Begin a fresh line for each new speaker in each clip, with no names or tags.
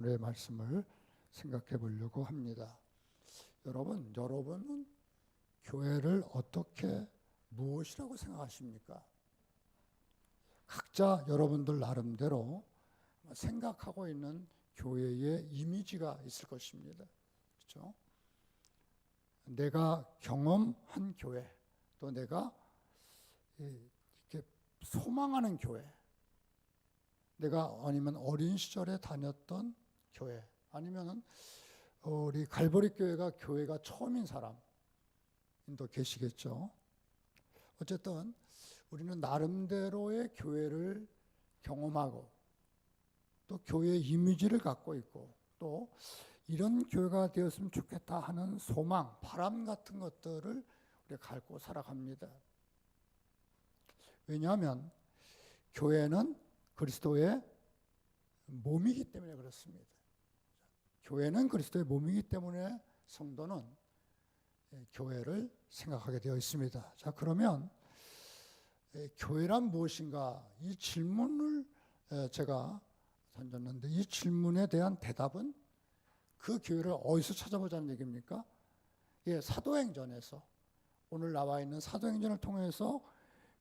오늘의 말씀을 생각해 보려고 합니다. 여러분은 교회를 어떻게 무엇이라고 생각하십니까? 각자 여러분들 나름대로 생각하고 있는 교회의 이미지가 있을 것입니다. 그렇죠? 내가 경험한 교회, 또 내가 이렇게 소망하는 교회, 내가 아니면 어린 시절에 다녔던 교회, 아니면은 우리 갈보리 교회가 처음인 사람도 계시겠죠. 어쨌든 우리는 나름대로의 교회를 경험하고 또 교회의 이미지를 갖고 있고 또 이런 교회가 되었으면 좋겠다 하는 소망, 바람 같은 것들을 우리가 갖고 살아갑니다. 왜냐하면 교회는 그리스도의 몸이기 때문에 그렇습니다. 교회는 그리스도의 몸이기 때문에 성도는 교회를 생각하게 되어 있습니다. 자, 그러면 교회란 무엇인가? 이 질문을 제가 던졌는데 이 질문에 대한 대답은 그 교회를 어디서 찾아보자는 얘기입니까? 사도행전에서, 오늘 나와 있는 사도행전을 통해서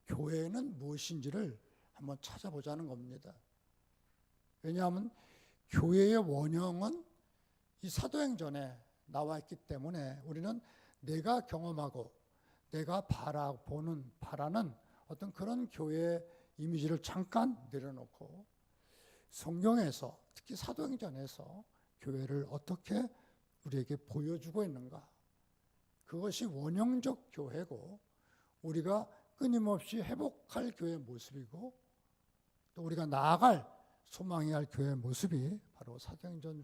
교회는 무엇인지를 한번 찾아보자는 겁니다. 왜냐하면 교회의 원형은 이 사도행전에 나와 있기 때문에 우리는 내가 경험하고 내가 바라는 어떤 그런 교회의 이미지를 잠깐 내려놓고 성경에서, 특히 사도행전에서 교회를 어떻게 우리에게 보여주고 있는가, 그것이 원형적 교회고 우리가 끊임없이 회복할 교회의 모습이고 또 우리가 나아갈 소망해야 할 교회의 모습이 바로 사도행전에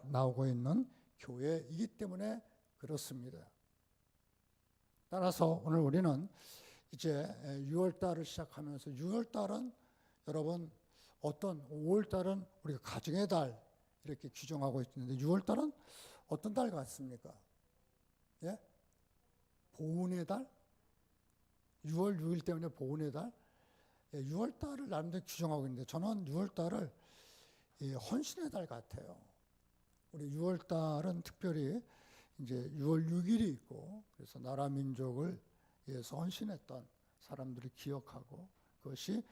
나오고 있는 교회이기 때문에 그렇습니다. 따라서 오늘 우리는 이제 6월달을 시작하면서 6월달은 여러분 5월달은 우리가 가정의 달 이렇게 규정하고 있는데 6월달은 어떤 달 같습니까? 예? 보훈의 달? 6월 6일 때문에 보훈의 달? 6월달을 나름대로 규정하고 있는데 저는 6월달을 헌신의 달 같아요. 우리 6월달은 특별히 이제 6월 6일이 있고 그래서 나라 민족을 위해서 헌신했던 사람들을 기억하고 그것이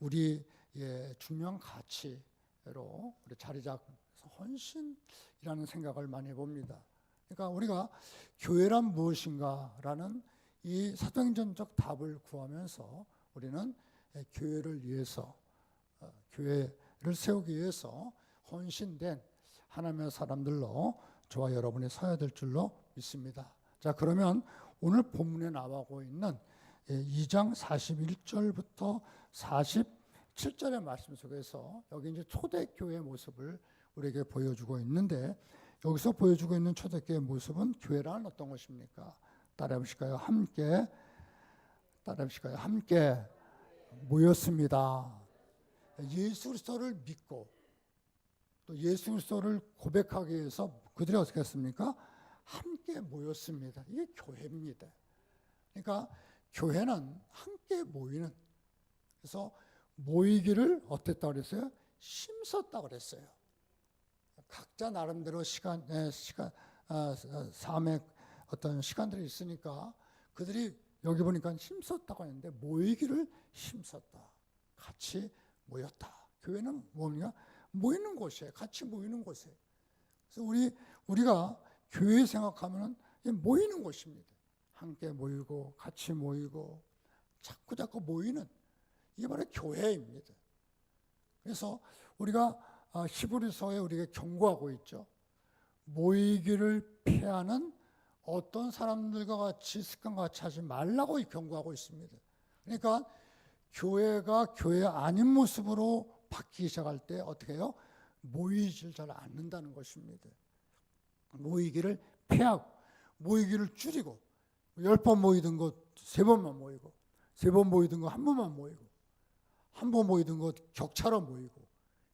우리의 중요한 가치로 우리 자리 잡아서 헌신이라는 생각을 많이 해봅니다. 그러니까 우리가 교회란 무엇인가라는 이 사도행전적 답을 구하면서 우리는 교회를 위해서, 교회를 세우기 위해서 헌신된 하나님의 사람들로 저와 여러분이 서야 될 줄로 믿습니다. 자, 그러면 오늘 본문에 나오고 있는 2장 41절부터 47절의 말씀 속에서 여기 이제 초대교회의 모습을 우리에게 보여주고 있는데 여기서 보여주고 있는 초대교회의 모습은 교회란 어떤 것입니까? 따라해 보실까요? 함께 모였습니다. 예수 그리스도를 믿고 또 예수 그리스도를 고백하기 위해서 그들이 어떻게 했습니까? 함께 모였습니다. 이게 교회입니다. 그러니까 교회는 함께 모이는, 그래서 모이기를 어땠다고 그랬어요? 힘썼다고 그랬어요. 각자 나름대로 삶의 어떤 시간들이 있으니까 그들이 여기 보니까 힘썼다고 했는데 모이기를 힘썼다. 같이 모였다. 교회는 뭡니까? 모이는 곳이에요. 같이 모이는 곳이에요. 그래서 우리가 교회 생각하면은 모이는 곳입니다. 함께 모이고 같이 모이고 자꾸 모이는, 이게 바로 교회입니다. 그래서 우리가 히브리서에 우리가 경고하고 있죠. 모이기를 피하는 어떤 사람들과 같이 습관과 같이 하지 말라고 경고하고 있습니다. 그러니까 교회가 교회 아닌 모습으로 바뀌기 시작할 때 어떻게 해요? 모이질 잘 않는다는 것입니다. 모이기를 피하고 모이기를 줄이고 10번 모이던 것 3번만 모이고 3번 모이던 거 1번만 모이고 1번 모이던 것 격차로 모이고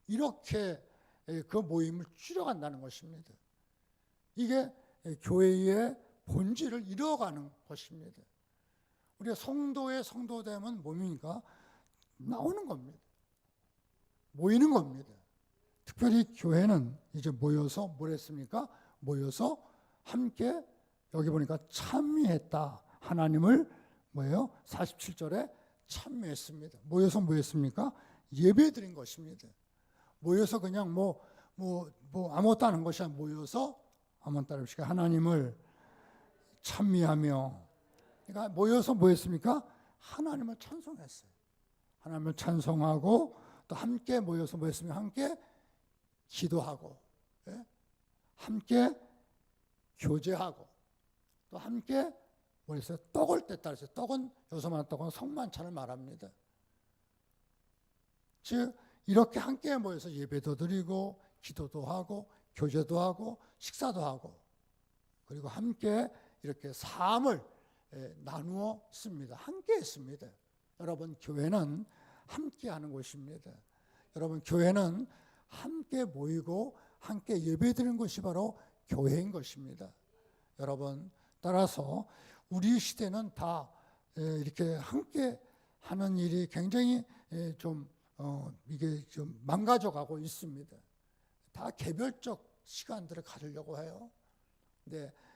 이렇게 그 모임을 줄여간다는 것입니다. 이게 교회의 본질을 잃어가는 것입니다. 우리가 성도의 성도됨은 뭡니까? 나오는 겁니다. 모이는 겁니다. 특별히 교회는 이제 모여서 뭘 했습니까? 모여서 함께 여기 보니까 찬미했다. 하나님을 뭐예요? 47절에 찬미했습니다. 모여서 뭐 했습니까? 예배 드린 것입니다. 모여서 그냥 아무것도 하는 것이 아니라 모여서 한번 따라합시다. 하나님을 찬미하며, 그러니까 모여서 뭐 했습니까? 하나님을 찬송했어요. 하나님을 찬송하고 또 함께 모여서 뭐 했습니까? 함께 기도하고, 예? 함께 교제하고, 또 함께 뭐 했어요? 떡을 뗐다 그랬어요. 떡은 여기서 말하는 떡은 성만찬을 말합니다. 즉 이렇게 함께 모여서 예배도 드리고 기도도 하고 교제도 하고 식사도 하고, 그리고 함께 이렇게 삶을 나누어 씁니다. 함께 했습니다. 여러분, 교회는 함께 하는 곳입니다. 여러분, 교회는 함께 모이고 함께 예배드리는 것이 바로 교회인 것입니다. 여러분, 따라서 우리 시대는 다 이렇게 함께 하는 일이 굉장히 이게 좀 망가져가고 있습니다. 다 개별적 시간들을 가지려고 해요.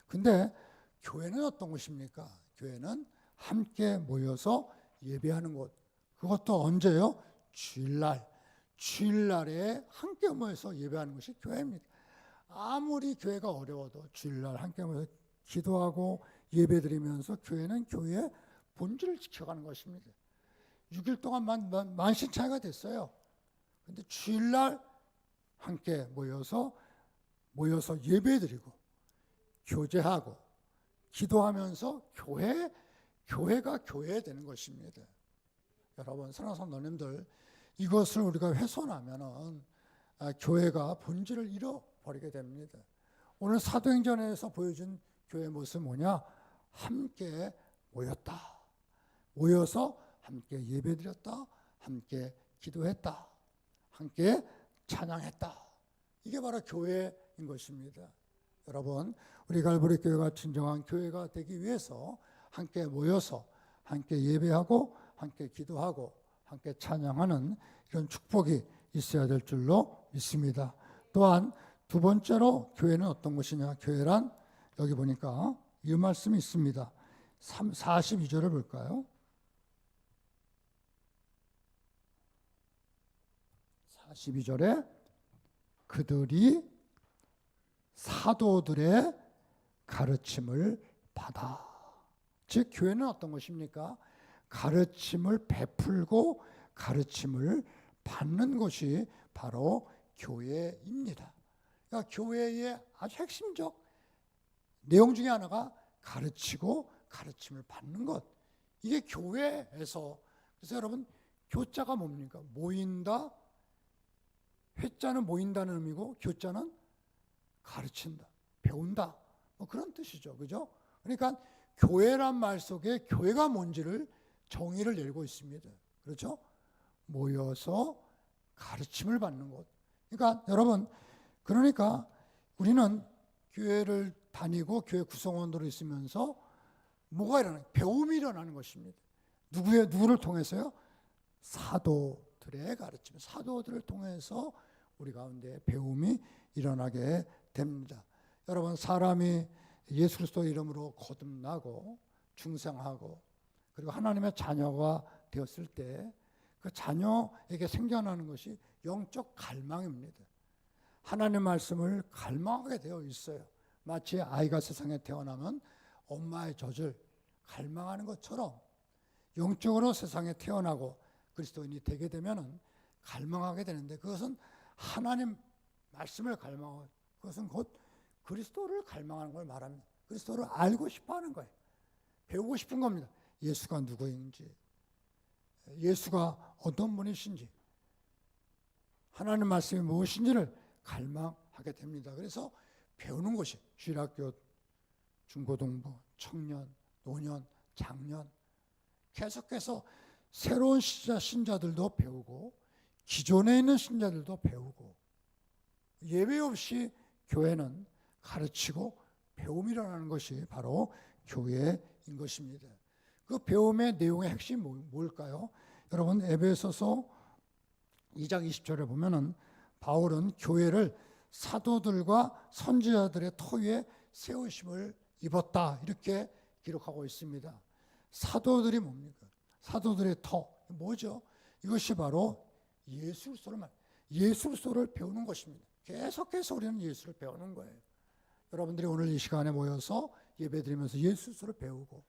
근데 교회는 어떤 곳입니까? 교회는 함께 모여서 예배하는 곳. 그것도 언제요? 주일날. 주일날에 함께 모여서 예배하는 것이 교회입니다. 아무리 교회가 어려워도 주일날 함께 모여서 기도하고 예배드리면서 교회는 교회의 본질을 지켜가는 것입니다. 6일 동안 만신창이가 됐어요. 근데 주일날 함께 모여서 예배드리고 교제하고 기도하면서 교회가 교회 되는 것입니다. 여러분, 사랑하는 성도님들, 이것을 우리가 훼손하면은 교회가 본질을 잃어버리게 됩니다. 오늘 사도행전에서 보여준 교회 모습은 뭐냐? 함께 모였다. 모여서 함께 예배드렸다. 함께 기도했다. 함께 찬양했다. 이게 바로 교회인 것입니다. 여러분, 우리 갈보리 교회가 진정한 교회가 되기 위해서 함께 모여서 함께 예배하고 함께 기도하고 함께 찬양하는 이런 축복이 있어야 될 줄로 믿습니다. 또한 두 번째로 교회는 어떤 것이냐? 교회란 여기 보니까 이 말씀이 있습니다. 42절을 볼까요? 42절에 그들이 사도들의 가르침을 받아. 즉 교회는 어떤 것입니까? 가르침을 베풀고 가르침을 받는 것이 바로 교회입니다. 그러니까 교회의 아주 핵심적 내용 중에 하나가 가르치고 가르침을 받는 것. 이게 교회에서, 그래서 여러분, 교자가 뭡니까? 모인다. 회자는 모인다는 의미고 교자는 가르친다, 배운다, 뭐 그런 뜻이죠. 그죠? 그러니까 교회란 말 속에 교회가 뭔지를 정의를 내리고 있습니다. 그렇죠? 모여서 가르침을 받는 것. 그러니까 여러분, 그러니까 우리는 교회를 다니고 교회 구성원으로 있으면서 뭐가 일어나요? 배움이 일어나는 것입니다. 누구를 통해서요? 사도들의 가르침, 사도들을 통해서 우리 가운데 배움이 일어나게 됩니다. 여러분, 사람이 예수 그리스도 이름으로 거듭나고 중생하고 그리고 하나님의 자녀가 되었을 때 그 자녀에게 생겨나는 것이 영적 갈망입니다. 하나님의 말씀을 갈망하게 되어 있어요. 마치 아이가 세상에 태어나면 엄마의 젖을 갈망하는 것처럼 영적으로 세상에 태어나고 그리스도인이 되게 되면 갈망하게 되는데, 그것은 하나님 말씀을 갈망하고, 그것은 곧 그리스도를 갈망하는 걸 말합니다. 그리스도를 알고 싶어 하는 거예요. 배우고 싶은 겁니다. 예수가 누구인지, 예수가 어떤 분이신지, 하나님 말씀이 무엇인지를 갈망하게 됩니다. 그래서 배우는 것이 주일학교, 중고등부, 청년, 노년, 장년, 계속해서 새로운 신자들도 배우고 기존에 있는 신자들도 배우고, 예외 없이 교회는 가르치고 배움이 일어나는 것이 바로 교회인 것입니다. 그 배움의 내용의 핵심이 뭘까요? 여러분, 에베소서 2장 20절에 보면은 바울은 교회를 사도들과 선지자들의 터 위에 세우심을 입었다 이렇게 기록하고 있습니다. 사도들이 뭡니까? 사도들의 터 뭐죠? 이것이 바로 예수 그리스도를 배우는 것입니다. 계속해서 우리는 예수를 배우는 거예요. 여러분들이 오늘 이 시간에 모여서 예배드리면서 예수 그리스도를 배우고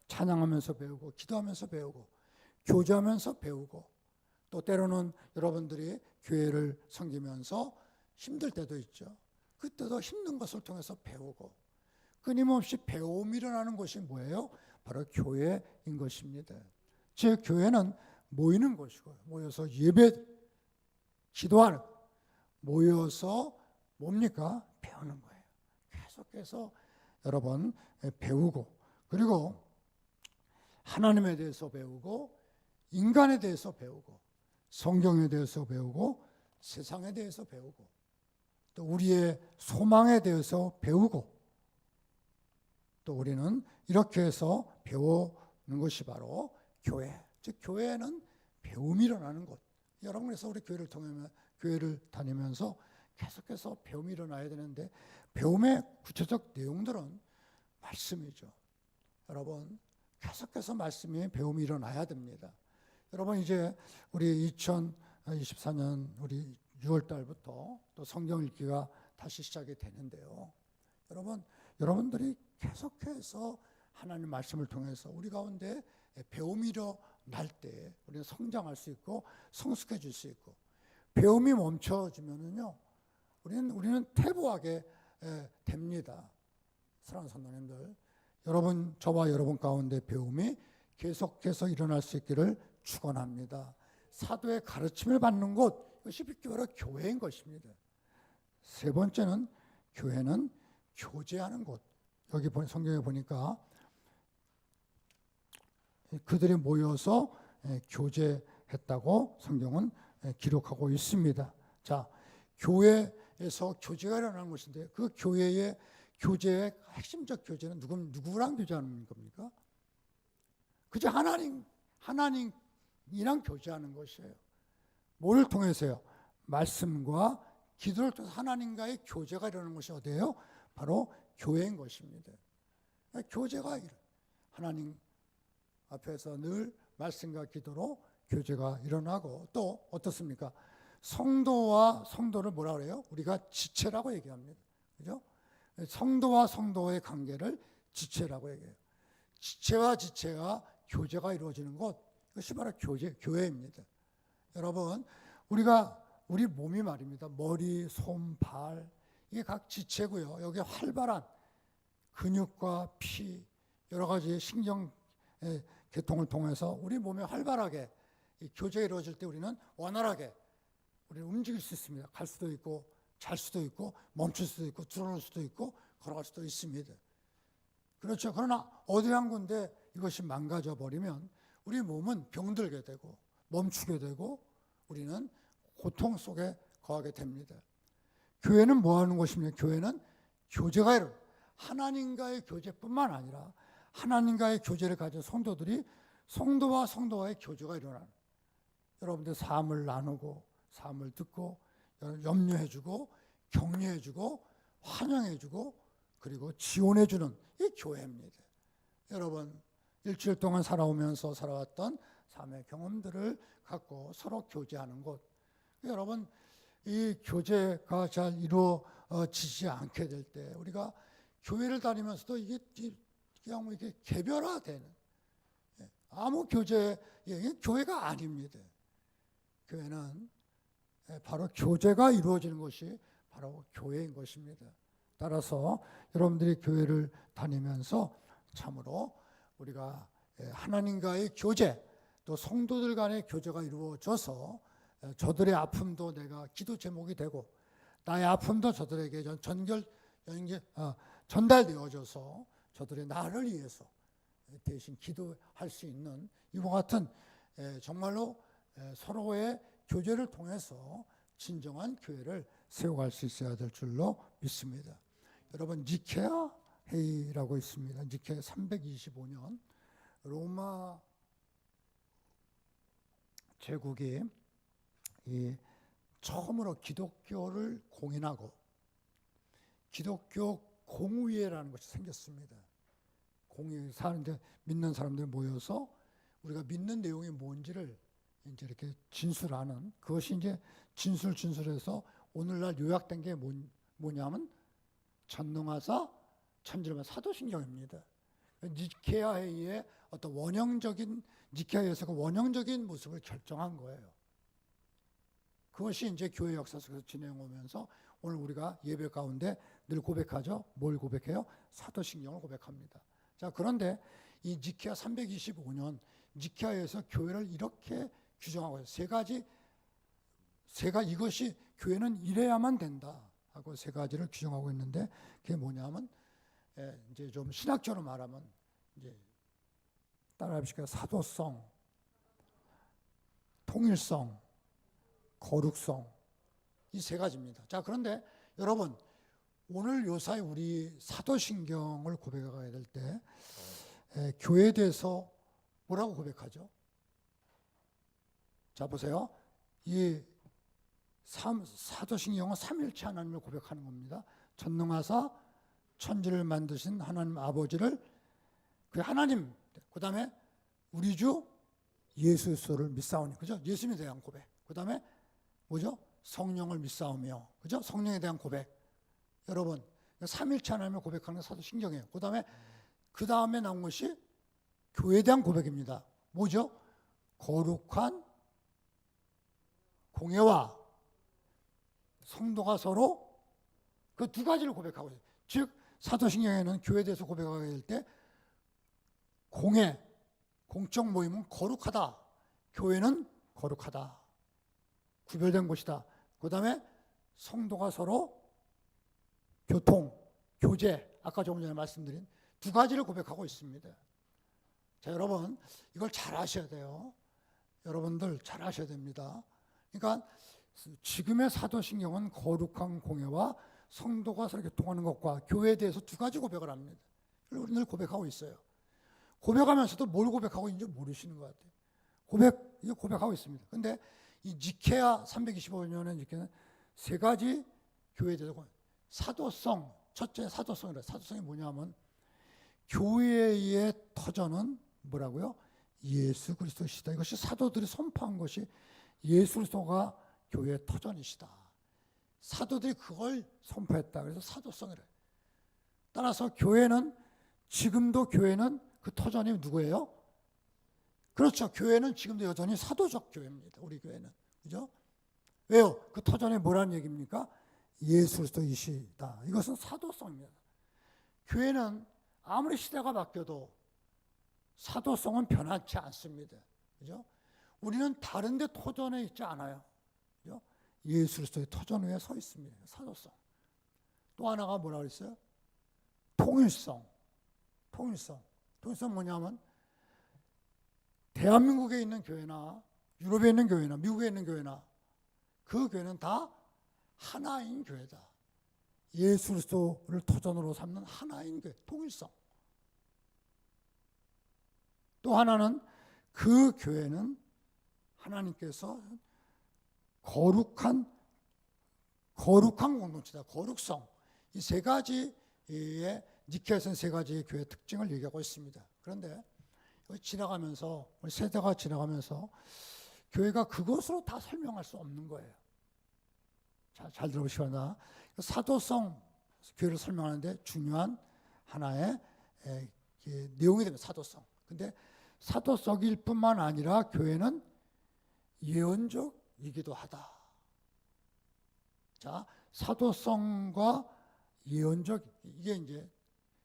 찬양하면서 배우고 기도하면서 배우고 교제하면서 배우고 또 때로는 여러분들이 교회를 섬기면서 힘들 때도 있죠. 그때도 힘든 것을 통해서 배우고 끊임없이 배움이 일어나는 것이 뭐예요? 바로 교회인 것입니다. 즉 교회는 모이는 것이고요. 모여서 예배, 기도하는, 모여서 뭡니까? 배우는 거예요. 계속해서 여러분 배우고 그리고 하나님에 대해서 배우고 인간에 대해서 배우고 성경에 대해서 배우고 세상에 대해서 배우고 또 우리의 소망에 대해서 배우고 또 우리는 이렇게 해서 배우는 것이 바로 교회. 즉 교회는 배움이 일어나는 곳. 여러분 그래서 우리 교회를 다니면서 계속해서 배움이 일어나야 되는데 배움의 구체적 내용들은 말씀이죠. 여러분 계속해서 말씀이 배움이 일어나야 됩니다. 여러분 이제 우리 2024년 우리 6월 달부터 또 성경 읽기가 다시 시작이 되는데요. 여러분들이 계속해서 하나님 말씀을 통해서 우리 가운데 배움이 일어날 때 우리는 성장할 수 있고 성숙해질 수 있고 배움이 멈춰지면은요 우리는 퇴보하게 됩니다. 사랑하는 성도님들, 저와 여러분 가운데 배움이 계속해서 일어날 수 있기를 축원합니다. 사도의 가르침을 받는 곳, 이것이 바로 교회인 것입니다. 세 번째는 교회는 교제하는 곳. 여기 성경에 보니까 그들이 모여서 교제했다고 성경은 기록하고 있습니다. 자, 교회에서 교제가 일어나는 것인데 그 교회의 핵심적 교제는 누구랑 교제하는 겁니까? 그저 하나님이랑 교제하는 것이에요. 뭐를 통해서요? 말씀과 기도를 통해서 하나님과의 교제가 일어나는 것이 어디예요? 바로 교회인 것입니다. 교제가 하나님 앞에서 늘 말씀과 기도로 교제가 일어나고 또 어떻습니까? 성도와 성도를 뭐라 그래요? 우리가 지체라고 얘기합니다. 그죠? 성도와 성도의 관계를 지체라고 얘기해요. 지체와 지체가 교제가 이루어지는 곳, 이것이 바로 교회입니다. 여러분, 우리 몸이 말입니다. 머리, 손, 발, 이게 각 지체고요. 여기에 활발한 근육과 피, 여러 가지 신경 계통을 통해서 우리 몸에 활발하게 교제가 이루어질 때 우리는 원활하게 우리는 움직일 수 있습니다. 갈 수도 있고, 잘 수도 있고, 멈출 수도 있고, 들어올 수도 있고, 걸어갈 수도 있습니다. 그렇죠. 그러나 어디 한 군데 이것이 망가져 버리면 우리 몸은 병들게 되고, 멈추게 되고, 우리는 고통 속에 거하게 됩니다. 교회는 뭐 하는 것입니까? 교회는 교제가 하나님과의 교제뿐만 아니라 하나님과의 교제를 가진 성도들이 성도와 성도와의 교제가 일어나는, 여러분들 삶을 나누고 삶을 듣고 염려해주고 격려해주고 환영해주고 그리고 지원해주는 이 교회입니다. 여러분 일주일 동안 살아왔던 삶의 경험들을 갖고 서로 교제하는 곳. 여러분 이 교제가 잘 이루어지지 않게 될 때 우리가 교회를 다니면서도 이게 그냥 이렇게 개별화되는 아무 교회가 아닙니다. 교회는 바로 교제가 이루어지는 것이 바로 교회인 것입니다. 따라서 여러분들이 교회를 다니면서 참으로 우리가 하나님과의 교제 또 성도들 간의 교제가 이루어져서 저들의 아픔도 내가 기도 제목이 되고 나의 아픔도 저들에게 전달되어져서 저들의 나를 위해서 대신 기도할 수 있는 이와 같은 정말로 서로의 교제를 통해서 진정한 교회를 세워갈 수 있어야 될 줄로 믿습니다. 여러분 니케아 회의라고 있습니다. 니케아 325년 로마 제국이 이 처음으로 기독교를 공인하고 기독교 공의회라는 것이 생겼습니다. 공의 사는데 믿는 사람들 모여서 우리가 믿는 내용이 뭔지를 이제 이렇게 진술하는, 그것이 이제 진술해서 오늘날 요약된 게 뭐냐면 전능하사 천지를 사도신경입니다. 니케아 회의의 어떤 원형적인, 니케아 회의에서 그 원형적인 모습을 결정한 거예요. 그것이 이제 교회 역사 속에서 진행오면서 오늘 우리가 예배 가운데 늘 고백하죠. 뭘 고백해요? 사도신경을 고백합니다. 자, 그런데 이 니케아 325년 니케아에서 교회를 이렇게 규정하고 있어요. 이것이 교회는 이래야만 된다 하고 세 가지를 규정하고 있는데, 그게 뭐냐면 이제 좀 신학적으로 말하면 이제 따라해보실까요? 사도성, 통일성, 거룩성, 이 세 가지입니다. 자, 그런데 여러분, 오늘 요사이 우리 사도신경을 고백해야 될 때 교회에 대해서 뭐라고 고백하죠? 자, 보세요. 이 사도신경은 삼일체 하나님을 고백하는 겁니다. 전능하사 천지를 만드신 하나님 아버지를, 그 하나님, 그 다음에 우리 주 예수 그리스도를 믿사오니, 그죠? 예수님에 대한 고백. 그 다음에 뭐죠? 성령을 믿사오며, 그죠? 성령에 대한 고백. 여러분, 삼일체 하나님을 고백하는 게 사도신경이에요. 그 다음에 나온 것이 교회에 대한 고백입니다. 뭐죠? 거룩한 공예와 성도가 서로, 그 두 가지를 고백하고 있어요. 즉 사도신경에는 교회에 대해서 고백하게 될 때 공예, 공적 모임은 거룩하다, 교회는 거룩하다, 구별된 곳이다. 그 다음에 성도가 서로 교통, 교제, 아까 조금 전에 말씀드린 두 가지를 고백하고 있습니다. 자, 여러분, 이걸 잘 아셔야 돼요. 여러분들 잘 아셔야 됩니다. 그러니까 지금의 사도신경은 거룩한 공예와 성도가 서로 교통하는 것과 교회에 대해서 두 가지 고백을 합니다. 우리 늘 고백하고 있어요. 고백하면서도 뭘 고백하고 있는지 모르시는 것 같아요. 고백하고 있습니다. 근데 이 니케아 325년에 니케아는 세 가지 교회에 대해서 사도성, 첫째 사도성이라, 사도성이 뭐냐면 교회의 터전은 뭐라고요? 예수 그리스도시다. 이것이 사도들이 선포한 것이 예수 그리스도가 교회의 터전이시다. 사도들이 그걸 선포했다. 그래서 사도성이래. 따라서 지금도 교회는 그 터전이 누구예요? 그렇죠. 교회는 지금도 여전히 사도적 교회입니다. 우리 교회는. 그죠? 왜요? 그 터전이 뭐라는 얘기입니까? 예수 그리스도이시다. 이것은 사도성입니다. 교회는 아무리 시대가 바뀌어도 사도성은 변하지 않습니다. 그죠? 우리는 다른 데 터전에 있지 않아요. 그죠? 예수 그리스도의 터전 위에 서 있습니다. 사도성. 또 하나가 뭐라고 그랬어요? 통일성. 통일성 뭐냐면 대한민국에 있는 교회나 유럽에 있는 교회나 미국에 있는 교회나 그 교회는 다 하나인 교회다. 예수 그리스도를 터전으로 삼는 하나인 교회, 통일성. 또 하나는 그 교회는 하나님께서 거룩한 공동체다. 거룩성. 이 세 가지의 니케아에서는 세 가지의 교회의 특징을 얘기하고 있습니다. 그런데 지나가면서 우리 세대가 지나가면서 교회가 그것으로 다 설명할 수 없는 거예요. 자, 잘 들어보시거나 사도성 교회를 설명하는데 중요한 하나의 내용이 됩니다. 사도성. 근데 사도성일 뿐만 아니라 교회는 예언적이기도 하다. 자, 사도성과 예언적, 이게 이제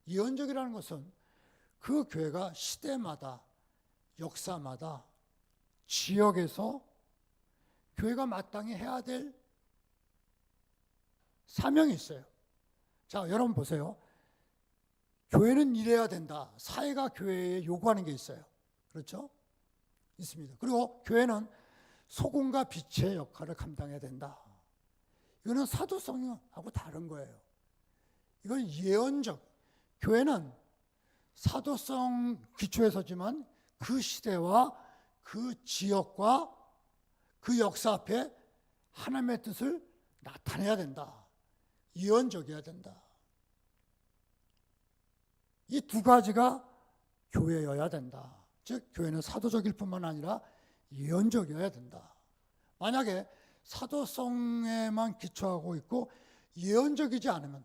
예언적이라는 것은 그 교회가 시대마다, 역사마다, 지역에서 교회가 마땅히 해야 될 사명이 있어요. 자, 여러분 보세요. 교회는 이래야 된다. 사회가 교회에 요구하는 게 있어요. 그렇죠? 있습니다. 그리고 교회는 소금과 빛의 역할을 감당해야 된다. 이거는 사도성하고 다른 거예요. 이건 예언적. 교회는 사도성 기초에 서지만 그 시대와 그 지역과 그 역사 앞에 하나님의 뜻을 나타내야 된다. 예언적이어야 된다. 이 두 가지가 교회여야 된다. 즉 교회는 사도적일 뿐만 아니라 예언적이어야 된다. 만약에 사도성에만 기초하고 있고 예언적이지 않으면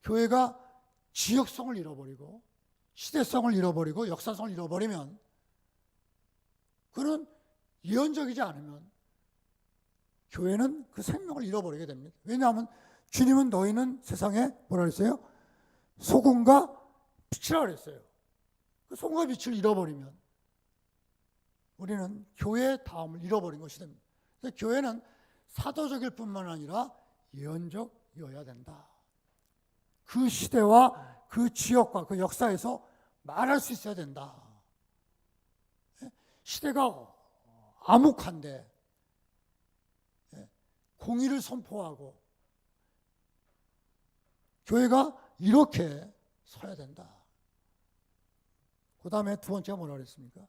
교회가 지역성을 잃어버리고 시대성을 잃어버리고 역사성을 잃어버리면 그는 예언적이지 않으면 교회는 그 생명을 잃어버리게 됩니다. 왜냐하면 주님은 너희는 세상에 뭐라 그랬어요? 소금과 빛이라 그랬어요. 그 소금과 빛을 잃어버리면 우리는 교회의 다음을 잃어버린 것이 됩니다. 그래서 교회는 사도적일 뿐만 아니라 예언적이어야 된다. 그 시대와 그 지역과 그 역사에서 말할 수 있어야 된다. 시대가 암묵한데 공의를 선포하고 교회가 이렇게 서야 된다. 그 다음에 두 번째가 뭐라 그랬습니까?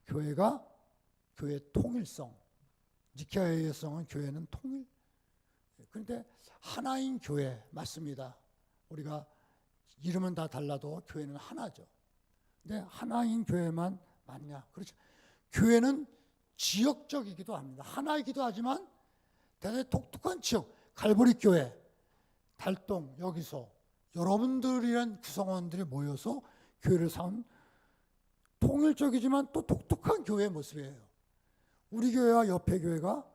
교회의 통일성. 니케아의 성은 교회는 통일. 그런데 하나인 교회 맞습니다. 우리가 이름은 다 달라도 교회는 하나죠. 근데 하나인 교회만 맞냐? 그렇죠. 교회는 지역적이기도 합니다. 하나이기도 하지만 대단히 독특한 지역, 갈보리 교회, 달동 여기서 여러분들이란 구성원들이 모여서 교회를 세운 통일적이지만 또 독특한 교회의 모습이에요. 우리 교회와 옆에 교회가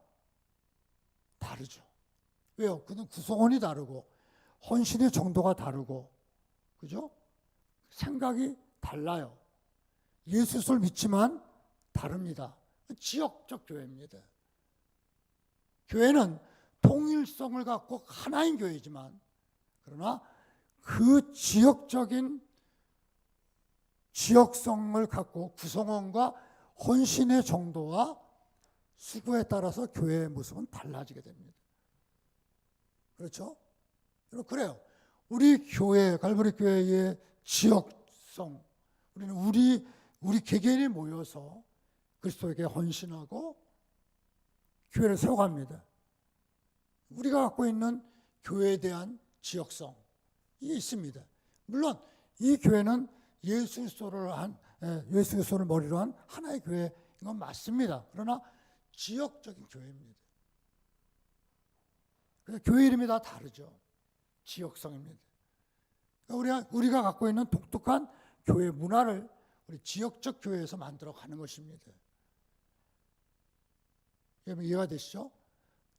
다르죠. 왜요? 그는 구성원이 다르고 헌신의 정도가 다르고 그죠? 생각이 달라요. 예수를 믿지만 다릅니다. 지역적 교회입니다. 교회는 통일성을 갖고 하나인 교회지만 그러나 그 지역성을 갖고 구성원과 헌신의 정도와 수고에 따라서 교회의 모습은 달라지게 됩니다. 그렇죠? 그래요. 우리 교회, 갈보리 교회의 지역성, 우리는 우리 개개인이 모여서 그리스도에게 헌신하고 교회를 세워갑니다. 우리가 갖고 있는 교회에 대한 지역성이 있습니다. 물론 이 교회는 예수 그리스도를 머리로 한 하나의 교회인 건 맞습니다. 그러나 지역적인 교회입니다. 그래서 교회 이름이 다 다르죠. 지역성입니다. 그러니까 우리가 갖고 있는 독특한 교회 문화를 우리 지역적 교회에서 만들어가는 것입니다. 여러분 이해가 되시죠?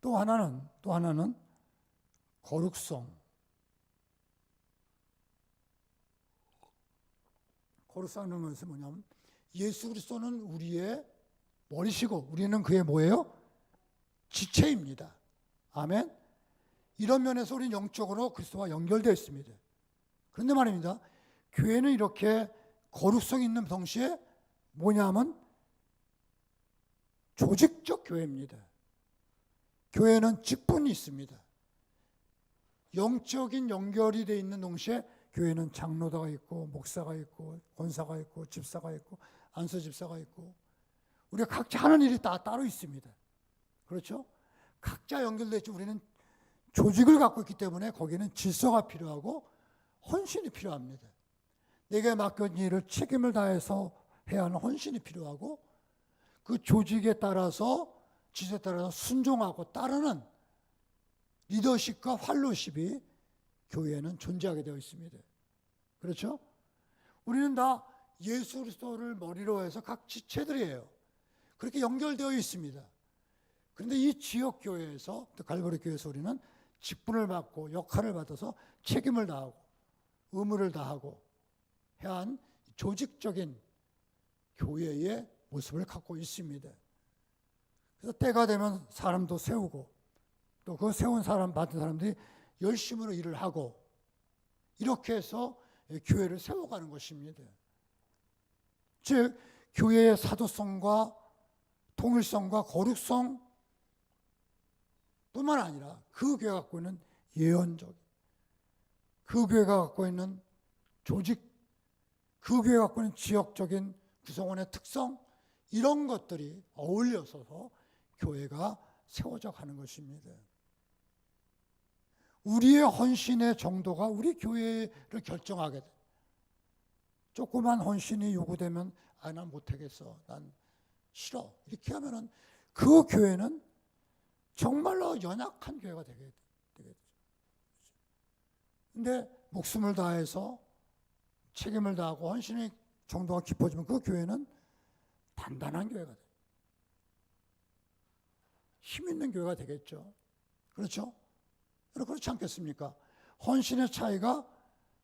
또 하나는 거룩성. 거룩성은 것은 뭐냐면 예수 그리스도는 우리의 머리시고 우리는 그의 뭐예요? 지체입니다. 아멘. 이런 면에서 우리는 영적으로 그리스도와 연결되어 있습니다. 그런데 말입니다. 교회는 이렇게 거룩성이 있는 동시에 뭐냐면 조직적 교회입니다. 교회는 직분이 있습니다. 영적인 연결이 되어 있는 동시에 교회는 장로다가 있고 목사가 있고 권사가 있고 집사가 있고 안수 집사가 있고 우리가 각자 하는 일이 다 따로 있습니다. 그렇죠? 각자 연결되어 있죠. 우리는 조직을 갖고 있기 때문에 거기는 질서가 필요하고 헌신이 필요합니다. 내게 맡겨진 일을 책임을 다해서 해야 하는 헌신이 필요하고 그 조직에 따라서 질서에 따라서 순종하고 따르는 리더십과 활로십이 교회에는 존재하게 되어 있습니다. 그렇죠? 우리는 다 예수 그리스도를 머리로 해서 각 지체들이에요. 그렇게 연결되어 있습니다. 그런데 이 지역 교회에서 또 갈보리 교회에서 우리는 직분을 받고 역할을 받아서 책임을 다하고 의무를 다하고 해야 한 조직적인 교회의 모습을 갖고 있습니다. 그래서 때가 되면 사람도 세우고 또 그 세운 사람 받은 사람들이 열심으로 일을 하고 이렇게 해서 교회를 세워가는 것입니다. 즉 교회의 사도성과 통일성과 거룩성 뿐만 아니라 그 교회가 갖고 있는 예언적, 그 교회가 갖고 있는 조직, 그 교회가 갖고 있는 지역적인 구성원의 특성 이런 것들이 어울려서 교회가 세워져 가는 것입니다. 우리의 헌신의 정도가 우리 교회를 결정하게 돼. 조그만 헌신이 요구되면 난 못하겠어. 난 싫어. 이렇게 하면은 그 교회는 정말로 연약한 교회가 되게 되죠. 근데 목숨을 다해서 책임을 다하고 헌신의 정도가 깊어지면 그 교회는 단단한 교회가 돼요. 힘 있는 교회가 되겠죠. 그렇죠? 그렇지 않겠습니까? 헌신의 차이가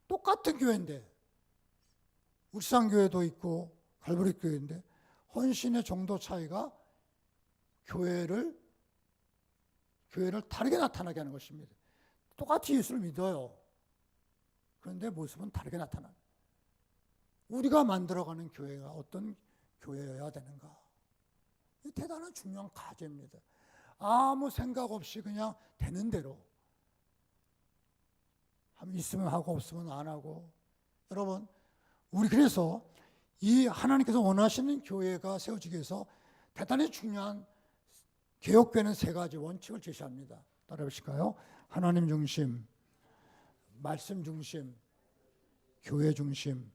똑같은 교회인데, 울산교회도 있고 갈보리 교회인데 헌신의 정도 차이가 교회를 다르게 나타나게 하는 것입니다. 똑같이 예수를 믿어요. 그런데 모습은 다르게 나타나는. 우리가 만들어가는 교회가 어떤 교회여야 되는가? 이 대단한 중요한 과제입니다. 아무 생각 없이 그냥 되는 대로 있으면 하고 없으면 안 하고. 여러분, 우리 그래서 이 하나님께서 원하시는 교회가 세워지기 위해서 대단히 중요한 개혁교회는 세 가지 원칙을 제시합니다. 따라해 보실까요? 하나님 중심, 말씀 중심, 교회 중심.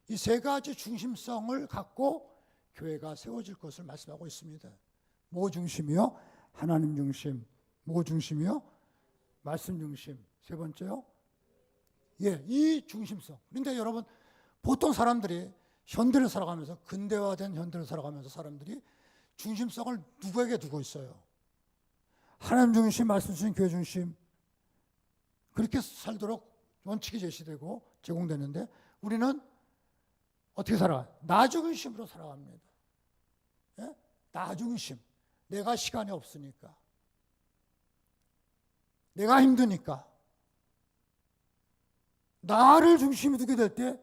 이 세 가지 중심성을 갖고 교회가 세워질 것을 말씀하고 있습니다. 뭐 중심이요? 하나님 중심. 뭐 중심이요? 말씀 중심. 세 번째요? 이 중심성. 그런데 여러분, 보통 사람들이 현대를 살아가면서, 근대화된 현대를 살아가면서 사람들이 중심성을 누구에게 두고 있어요? 하나님 중심, 말씀 중심, 교회 중심. 그렇게 살도록 원칙이 제시되고 제공되는데 우리는 어떻게 살아가요? 나 중심으로 살아갑니다. 예? 나 중심. 내가 시간이 없으니까. 내가 힘드니까. 나를 중심에 두게 될 때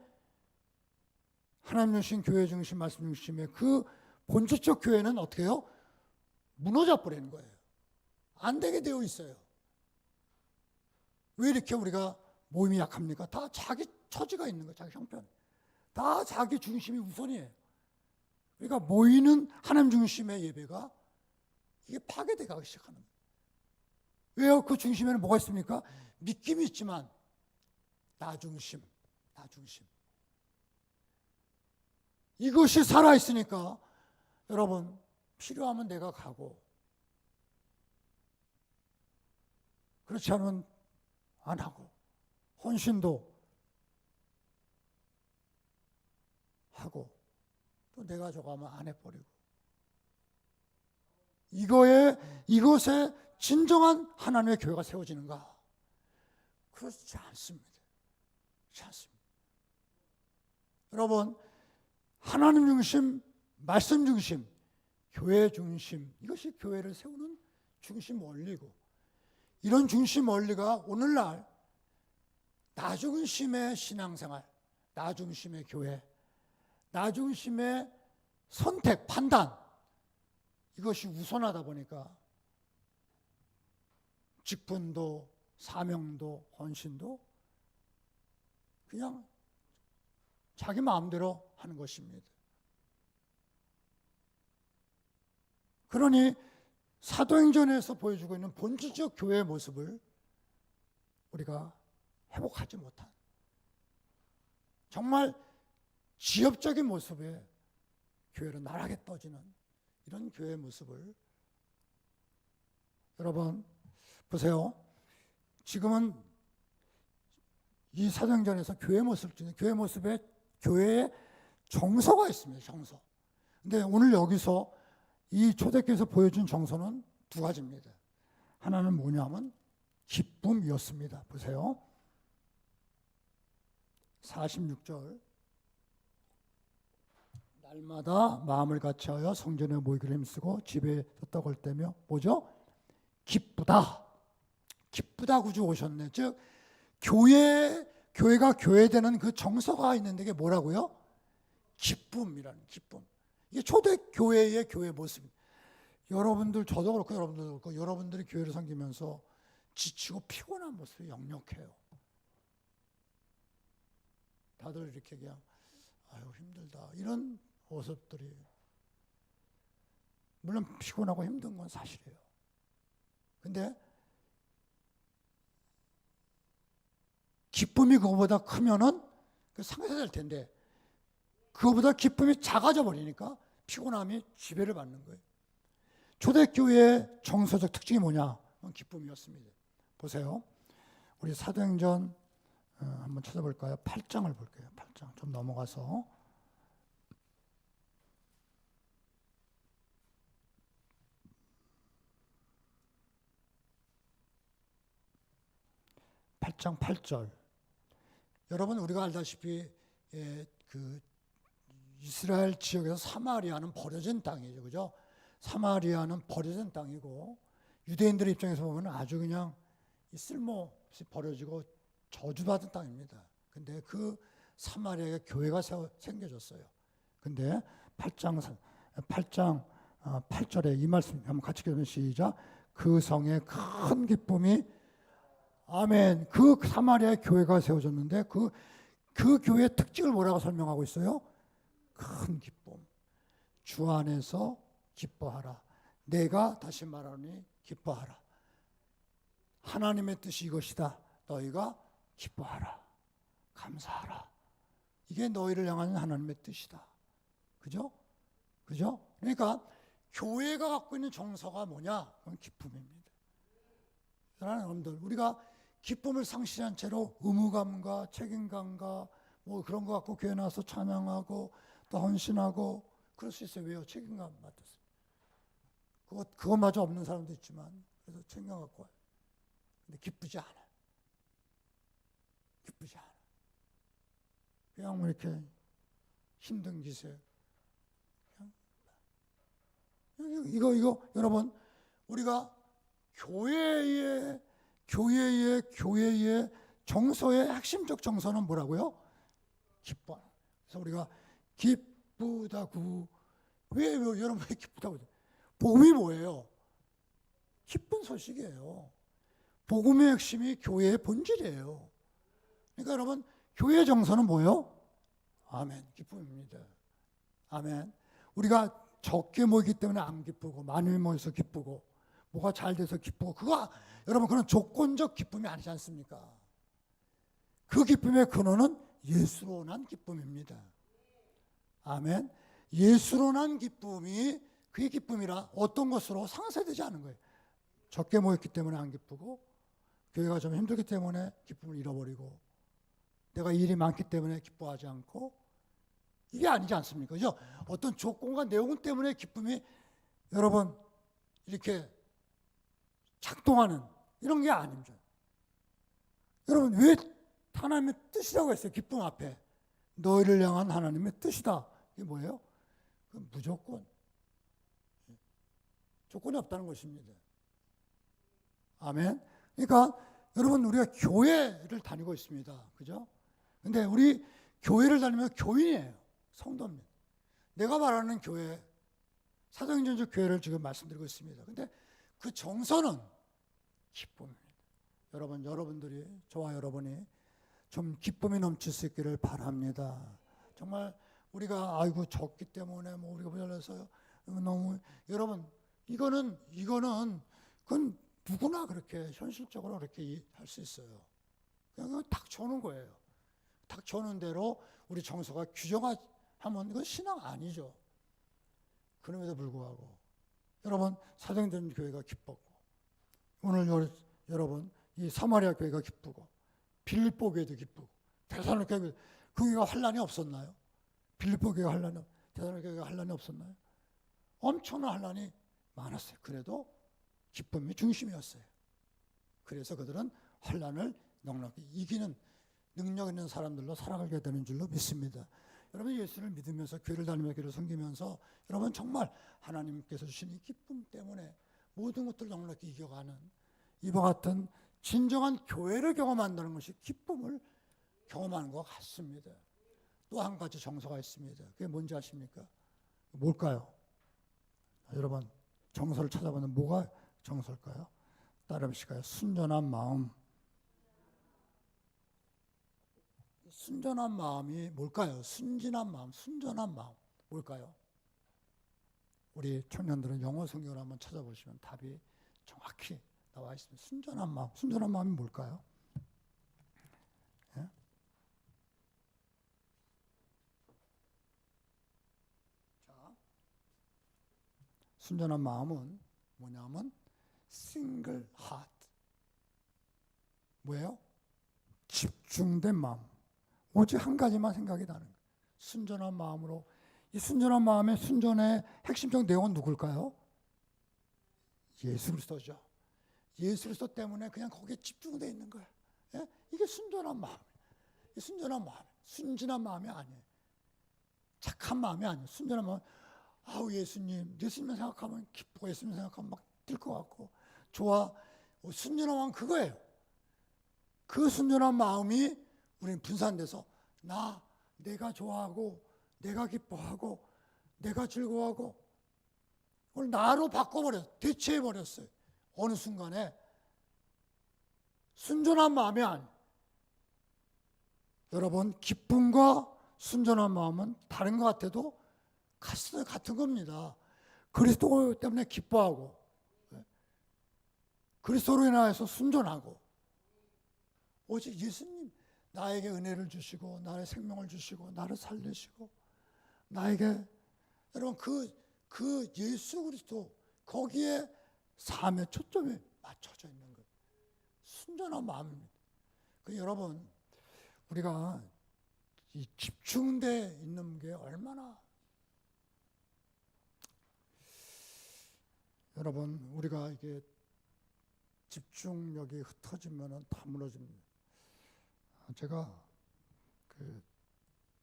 하나님 중심, 교회 중심, 말씀 중심의 그 본질적 교회는 어떻게 해요? 무너져 버리는 거예요. 안 되게 되어 있어요. 왜 이렇게 우리가 모임이 약합니까? 다 자기 처지가 있는 거예요. 자기 형편. 다 자기 중심이 우선이에요. 그러니까 모이는 하나님 중심의 예배가 이게 파괴돼 가기 시작하는 거예요. 왜요? 그 중심에는 뭐가 있습니까? 믿김이 있지만 나 중심, 나 중심. 이것이 살아있으니까 여러분, 필요하면 내가 가고 그렇지 않으면 안 하고, 헌신도 하고, 또 내가 저거 하면 안 해버리고. 이것에 진정한 하나님의 교회가 세워지는가? 그렇지 않습니다. 그렇지 않습니다. 여러분, 하나님 중심, 말씀 중심, 교회 중심, 이것이 교회를 세우는 중심 원리고, 이런 중심 원리가 오늘날 나 중심의 신앙생활, 나 중심의 교회, 나 중심의 선택, 판단, 이것이 우선하다 보니까 직분도, 사명도, 헌신도 그냥 자기 마음대로 하는 것입니다. 그러니 사도행전에서 보여주고 있는 본질적 교회의 모습을 우리가 회복하지 못한, 정말 지엽적인 모습의 교회로 나락에 떠지는 이런 교회의 모습을, 여러분 보세요. 지금은 이 사도행전에서 교회 모습 중에 교회의 정서가 있습니다. 정서. 근데 오늘 여기서 이 초대교회에서 보여준 정서는 두 가지입니다. 하나는 뭐냐면 기쁨이었습니다. 보세요. 46절. 날마다 마음을 같이하여 성전에 모이기를 힘쓰고 집에 떡을 떼며 뭐죠? 기쁘다. 기쁘다 구주 오셨네. 즉 교회가 교회되는 그 정서가 있는데 이게 뭐라고요? 기쁨이라는, 기쁨. 이게 초대교회의 교회 모습입니다. 여러분들, 저도 그렇고 여러분들도 그렇고, 여러분들이 교회를 섬기면서 지치고 피곤한 모습이 역력해요. 다들 이렇게 그냥 아유 힘들다 이런 모습들이. 물론 피곤하고 힘든 건 사실이에요. 근데 기쁨이 그거보다 크면은 상쇄될 텐데 그거보다 기쁨이 작아져 버리니까 피곤함이 지배를 받는 거예요. 초대교회의 정서적 특징이 뭐냐? 기쁨이었습니다. 보세요. 우리 사도행전 한번 찾아볼까요? 8장을 볼게요. 8장 좀 넘어가서 8장 8절. 여러분 우리가 알다시피 그 이스라엘 지역에서 사마리아는 버려진 땅이죠. 그죠? 사마리아는 버려진 땅이고 유대인들의 입장에서 보면 아주 그냥 쓸모없이 버려지고 저주받은 땅입니다. 근데 그 사마리아에 교회가 생겨졌어요. 근데 8장 8절에 이 말씀 한번 같이 읽으면 시작. 그 성에 큰 기쁨이 아멘. 그 사마리아의 교회가 세워졌는데 그 교회의 특징을 뭐라고 설명하고 있어요? 큰 기쁨. 주 안에서 기뻐하라. 내가 다시 말하니 기뻐하라. 하나님의 뜻이 이것이다. 너희가 기뻐하라. 감사하라. 이게 너희를 향한 하나님의 뜻이다. 그죠? 그죠? 그러니까 교회가 갖고 있는 정서가 뭐냐? 그건 기쁨입니다. 사랑하는 여러분들, 우리가 기쁨을 상실한 채로 의무감과 책임감과 뭐 그런 거 갖고 교회 나와서 찬양하고 또 헌신하고 그럴 수 있어요. 왜요? 책임감 맡았어요. 그것마저 없는 사람도 있지만 그래서 챙겨갖고 와요. 근데 기쁘지 않아. 기쁘지 않아. 그냥 뭐 이렇게 힘든 기세. 이거 여러분 우리가 교회의 정서의 핵심적 정서는 뭐라고요? 기뻐. 그래서 우리가 기쁘다고 왜 여러분 왜 기쁘다고? 복음이 뭐예요? 기쁜 소식이에요. 복음의 핵심이 교회의 본질이에요. 그러니까 여러분 교회 정서는 뭐예요? 아멘. 기쁨입니다. 아멘. 우리가 적게 모이기 때문에 안 기쁘고 많이 모여서 기쁘고 뭐가 잘 돼서 기쁘고 그거 여러분 그런 조건적 기쁨이 아니지 않습니까? 그 기쁨의 근원은 예수로 난 기쁨입니다. 아멘. 예수로 난 기쁨이 그의 기쁨이라 어떤 것으로 상쇄되지 않은 거예요. 적게 모였기 때문에 안 기쁘고 교회가 좀 힘들기 때문에 기쁨을 잃어버리고 내가 일이 많기 때문에 기뻐하지 않고 이게 아니지 않습니까? 그죠? 어떤 조건과 내용 때문에 기쁨이 여러분 이렇게 작동하는 이런 게 아닙니다. 여러분 왜 하나님의 뜻이라고 했어요? 기쁨 앞에 너희를 향한 하나님의 뜻이다. 이게 뭐예요? 그 무조건 조건이 없다는 것입니다. 아멘. 그러니까 여러분 우리가 교회를 다니고 있습니다. 그죠? 근데 우리 교회를 다니면 교인이에요. 성도입니다. 내가 말하는 교회 사도행전적 교회를 지금 말씀드리고 있습니다. 근데 그 정서는 기쁨입니다. 여러분들이 저와 여러분이 좀 기쁨이 넘칠 수 있기를 바랍니다. 정말 우리가 아이고 적기 때문에 뭐 우리가 모자라서 너무 여러분 이거는 그건 누구나 그렇게 현실적으로 그렇게 할 수 있어요. 그냥 닥쳐오는 거예요. 닥쳐오는 대로 우리 정서가 규정하면 이건 신앙 아니죠. 그럼에도 불구하고 여러분 사도행전 교회가 기뻤고 오늘 여러분 이 사마리아 교회가 기쁘고 빌립보 교회도 기쁘고 데살로니가 교회 그 교회가 환란이 없었나요? 빌립보 교회가 데살로니가 교회가 환란이 없었나요? 엄청난 환란이 많았어요. 그래도 기쁨이 중심이었어요. 그래서 그들은 환란을 넉넉히 이기는 능력 있는 사람들로 살아가게 되는 줄로 믿습니다. 여러분 예수를 믿으면서 교회를 다니며 교회를 섬기면서 여러분 정말 하나님께서 주신 이 기쁨 때문에 모든 것들을 넉넉히 이겨가는 이와 같은 진정한 교회를 경험한다는 것이 기쁨을 경험하는 것 같습니다. 또 한 가지 정서가 있습니다. 그게 뭔지 아십니까? 뭘까요? 여러분 정서를 찾아보면 뭐가 정서일까요? 따라해보실까요? 순전한 마음. 순전한 마음이 뭘까요? 순진한 마음, 순전한 마음 뭘까요? 우리 청년들은 영어 성경을 한번 찾아보시면 답이 정확히 나와 있습니다. 순전한 마음. 순전한 마음이 뭘까요? 예? 자, 순전한 마음은 뭐냐면 single heart. 뭐예요? 집중된 마음. 오직 한 가지만 생각이 나는 거예요. 순전한 마음으로. 이 순전한 마음의 순전의 핵심적 내용은 누굴까요? 예수 그리스도죠. 예수 그리스도 때문에 그냥 거기에 집중되어 있는 거예요. 예? 이게 순전한 마음. 이 순전한 마음. 순진한 마음이 아니에요. 착한 마음이 아니에요. 순전한 마음. 아우 예수님만 생각하면 기쁘고 예수님 생각하면 막 뛸 것 같고 좋아. 순전한 마음 그거예요. 그 순전한 마음이 우리는 분산돼서 내가 좋아하고 내가 기뻐하고 내가 즐거워하고 그걸 나로 바꿔버렸어요. 대체해버렸어요. 어느 순간에 순전한 마음이 아니에요. 여러분 기쁨과 순전한 마음은 다른 것 같아도 같은 겁니다. 그리스도 때문에 기뻐하고 그리스도로 인하여서 순전하고 오직 예수님 나에게 은혜를 주시고 나의 생명을 주시고 나를 살리시고 나에게 여러분 그 예수 그리스도 거기에 삶의 초점이 맞춰져 있는 거예요. 순전한 마음입니다. 여러분 우리가 이 집중돼 있는 게 얼마나 여러분 우리가 이게 집중력이 흩어지면은 다 무너집니다. 제가 그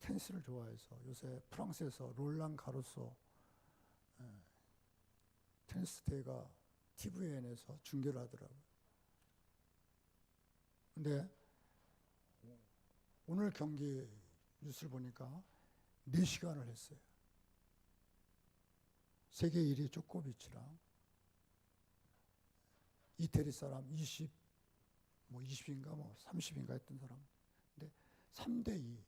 테니스를 좋아해서 요새 프랑스에서 롤랑 가로소 테니스 대회가 TVN에서 중계를 하더라고요. 근데 오늘 경기 뉴스를 보니까 4시간을 했어요. 세계 1위 조코비치랑 이태리 사람 20인가 30인가 했던 사람. 근데 3대2,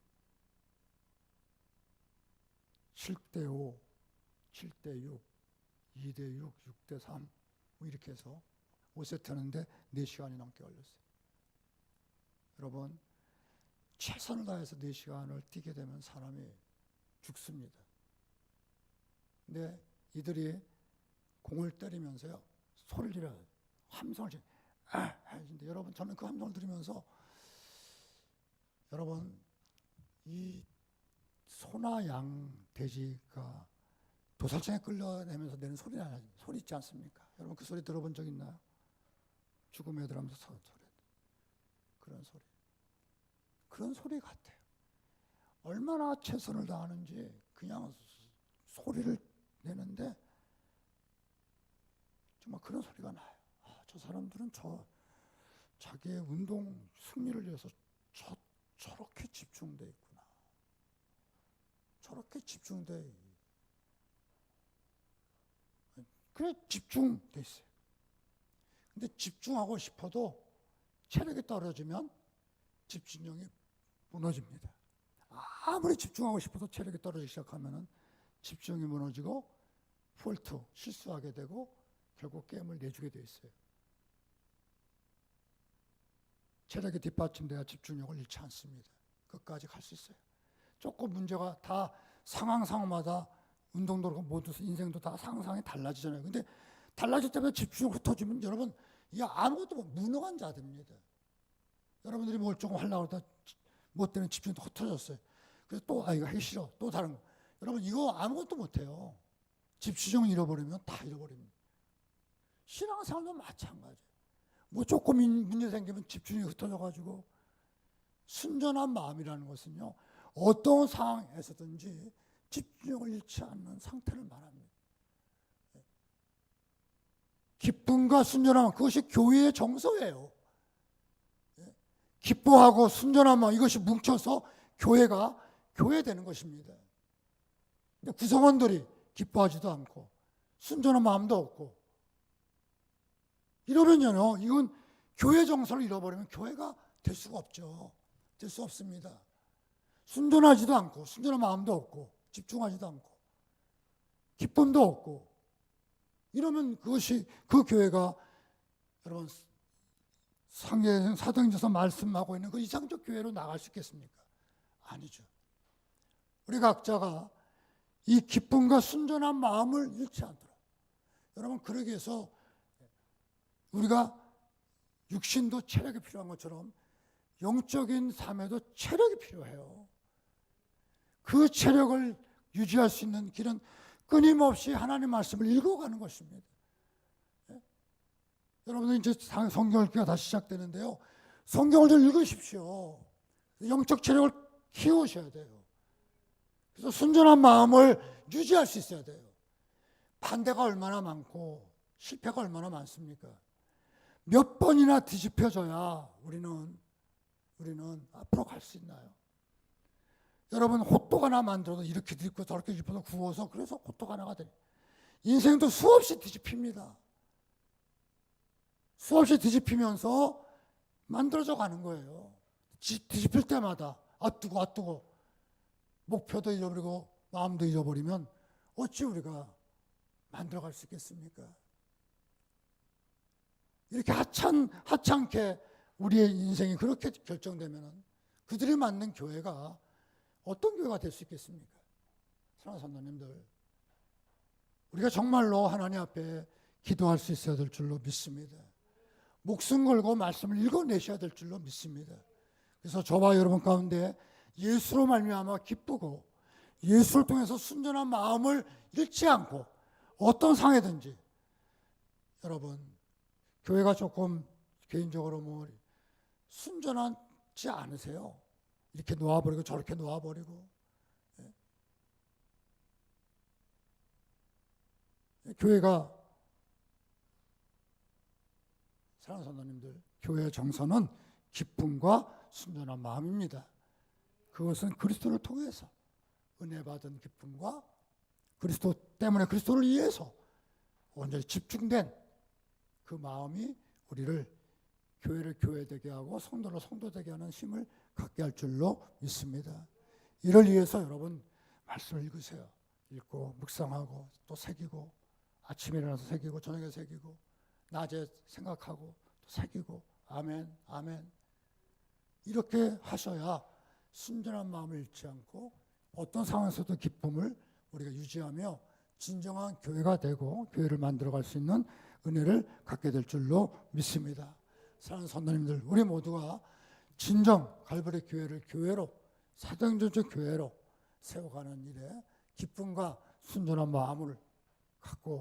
7대5, 7대6, 2대6, 6대3 이렇게 해서 5세트 하는데 4시간이 넘게 걸렸어요. 여러분 최선을 다해서 4시간을 뛰게 되면 사람이 죽습니다. 근데 이들이 공을 때리면서요 소리를 질러요. 함성을 지르. 근데 여러분 저는 그 함성을 들으면서 여러분 이 소나 양 돼지가 도살장에 끌려내면서 내는 소리 있지 않습니까? 여러분 그 소리 들어본 적 있나요? 죽음의 애들 하면서 소리. 그런 소리 같아요. 얼마나 최선을 다하는지 그냥 소리를 내는데 정말 그런 소리가 나요. 저 사람들은 자기의 운동 승리를 위해서 저렇게 집중돼 있구나. 저렇게 집중돼. 그래 집중돼 있어요. 근데 집중하고 싶어도 체력이 떨어지면 집중력이 무너집니다. 아무리 집중하고 싶어도 체력이 떨어지기 시작하면은 집중이 무너지고 실수하게 되고 결국 게임을 내주게 돼 있어요. 체력이 뒷받침돼야 집중력을 잃지 않습니다. 끝까지 갈 수 있어요. 조금 문제가 다 상황마다 운동도 그렇고 모두 인생도 다 상황이 달라지잖아요. 근데 달라질 때마다 집중력이 흩어지면 여러분 이게 아무것도 무능한 자들입니다. 여러분들이 뭘 조금 하려고 하다 못 되는 집중이 흩어졌어요. 그래서 또 이거 하기 싫어. 또 다른 거. 여러분 이거 아무것도 못해요. 집중력 잃어버리면 다 잃어버립니다. 신앙생활도 마찬가지예요. 뭐 조금 문제 생기면 집중이 흩어져가지고 순전한 마음이라는 것은요 어떤 상황에서든지 집중력을 잃지 않는 상태를 말합니다. 기쁨과 순전한 마음 그것이 교회의 정서예요. 기뻐하고 순전한 마음 이것이 뭉쳐서 교회가 교회되는 것입니다. 근데 구성원들이 기뻐하지도 않고 순전한 마음도 없고 이러면요 이건 교회 정서를 잃어버리면 교회가 될 수가 없죠. 될 수 없습니다. 순전하지도 않고 순전한 마음도 없고 집중하지도 않고 기쁨도 없고 이러면 그것이 그 교회가 여러분 사도행전에서 말씀하고 있는 그 이상적 교회로 나갈 수 있겠습니까? 아니죠. 우리 각자가 이 기쁨과 순전한 마음을 잃지 않도록, 여러분 그러기 위해서 우리가 육신도 체력이 필요한 것처럼 영적인 삶에도 체력이 필요해요. 그 체력을 유지할 수 있는 길은 끊임없이 하나님 말씀을 읽어가는 것입니다. 여러분들 이제 성경 읽기가 다시 시작되는데요. 성경을 좀 읽으십시오. 영적 체력을 키우셔야 돼요. 그래서 순전한 마음을 유지할 수 있어야 돼요. 반대가 얼마나 많고 실패가 얼마나 많습니까? 몇 번이나 뒤집혀져야 우리는 앞으로 갈 수 있나요? 여러분 호떡 하나 만들어도 이렇게 뒤집고 저렇게 뒤집어서 구워서 그래서 호떡 하나가 돼요. 인생도 수없이 뒤집힙니다. 수없이 뒤집히면서 만들어져 가는 거예요. 뒤집힐 때마다 뜨거 목표도 잊어버리고 마음도 잊어버리면 어찌 우리가 만들어갈 수 있겠습니까? 이렇게 하찮게 우리의 인생이 그렇게 결정되면 그들이 만든 교회가 어떤 교회가 될 수 있겠습니까? 사랑하는 성도님들, 우리가 정말로 하나님 앞에 기도할 수 있어야 될 줄로 믿습니다. 목숨 걸고 말씀을 읽어내셔야 될 줄로 믿습니다. 그래서 저와 여러분 가운데 예수로 말미암아 기쁘고 예수를 통해서 순전한 마음을 잃지 않고 어떤 상황이든지, 여러분 교회가 조금 개인적으로 순전하지 않으세요? 이렇게 놓아버리고 저렇게 놓아버리고, 교회가, 사랑하는 성도님들, 교회의 정서는 기쁨과 순전한 마음입니다. 그것은 그리스도를 통해서 은혜 받은 기쁨과 그리스도 때문에 그리스도를 위해서 온전히 집중된 그 마음이 우리를 교회를 교회되게 하고 성도를 성도되게 하는 힘을 갖게 할 줄로 믿습니다. 이를 위해서 여러분 말씀을 읽으세요. 읽고 묵상하고 또 새기고, 아침에 일어나서 새기고 저녁에 새기고 낮에 생각하고 또 새기고, 아멘 아멘, 이렇게 하셔야 순전한 마음을 잃지 않고 어떤 상황에서도 기쁨을 우리가 유지하며 진정한 교회가 되고 교회를 만들어갈 수 있는 은혜를 갖게 될 줄로 믿습니다. 사랑하는 성도님들, 우리 모두가 진정 갈보리 교회를 교회로, 사도행전적 교회로 세워가는 일에 기쁨과 순전한 마음을 갖고